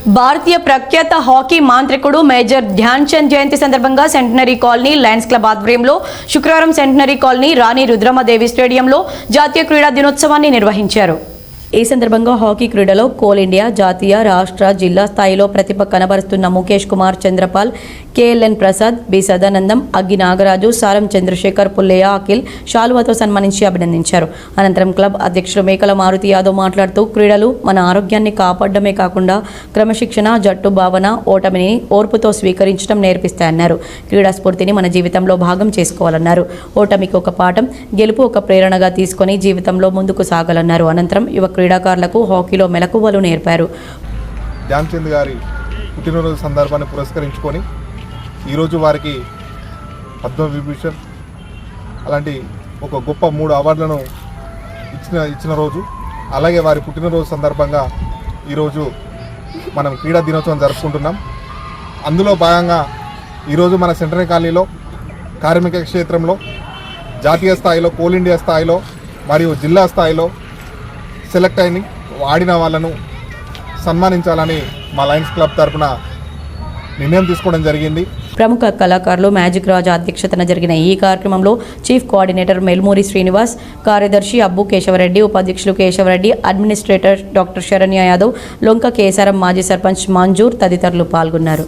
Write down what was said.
భారతీయ ప్రఖ్యాత హాకీ మాంత్రికుడు మేజర్ ధ్యాన్ చంద్ జయంతి సందర్భంగా సెంటనరీ కాలనీ లయన్స్ క్లబ్ ఆధ్వర్యంలో శుక్రవారం సెంటనరీ కాలనీ రాణి రుద్రమదేవి స్టేడియంలో జాతీయ క్రీడా దినోత్సవాన్ని నిర్వహించారు. ఈ సందర్భంగా హాకీ క్రీడలో కోల్ ఇండియా, జాతీయ, రాష్ట్ర, జిల్లా స్థాయిలో ప్రతిభ కనబరుస్తున్న ముఖేష్ కుమార్ చంద్రపాల్, కేఎల్ఎన్ ప్రసాద్, బి సదానందం, అగ్గి నాగరాజు, సారం చంద్రశేఖర్, పుల్లయ్య, అఖిల్ శాలువాతో సన్మానించి అభినందించారు. అనంతరం క్లబ్ అధ్యక్షులు మేకల మారుతి యాదవ్ మాట్లాడుతూ క్రీడలు మన ఆరోగ్యాన్ని కాపాడమే కాకుండా క్రమశిక్షణ, జట్టు భావన, ఓటమిని ఓర్పుతో స్వీకరించడం నేర్పిస్తాయన్నారు. క్రీడా స్ఫూర్తిని మన జీవితంలో భాగం చేసుకోవాలన్నారు. ఓటమికి ఒక పాఠం, గెలుపు ఒక ప్రేరణగా తీసుకొని జీవితంలో ముందుకు సాగాలన్నారు. అనంతరం యువ క్రీడాకారులకు హాకీలో మెలకువలు నేర్పారు. ధ్యాన్ చంద్ గారి పుట్టినరోజు సందర్భాన్ని పురస్కరించుకొని ఈరోజు వారికి పద్మవిభూషణ్ అలాంటి ఒక గొప్ప 3 అవార్డులను ఇచ్చిన రోజు. అలాగే వారి పుట్టినరోజు సందర్భంగా ఈరోజు మనం క్రీడా దినోత్సవం జరుపుకుంటున్నాం. అందులో భాగంగా ఈరోజు మన సెంటనరీ కాలనీలో కార్మిక క్షేత్రంలో జాతీయ స్థాయిలో, కోల్ ఇండియా స్థాయిలో మరియు జిల్లా స్థాయిలో సెలెక్ట్ అయిన ఆడిన వాళ్ళను సన్మానించాలని మా లయన్స్ క్లబ్ తరఫున నిర్ణయం తీసుకోవడం జరిగింది. ప్రముఖ కళాకారులు మ్యాజిక్ రాజా అధ్యక్షతన జరిగిన ఈ కార్యక్రమంలో చీఫ్ కోఆర్డినేటర్ మెల్మూరి శ్రీనివాస్, కార్యదర్శి అబ్బు కేశవరెడ్డి, ఉపాధ్యక్షులు కేశవరెడ్డి, అడ్మినిస్ట్రేటర్ డాక్టర్ శరణ్య యాదవ్, లొంక కేసారం, మాజీ సర్పంచ్ మంజూర్ తదితరులు పాల్గొన్నారు.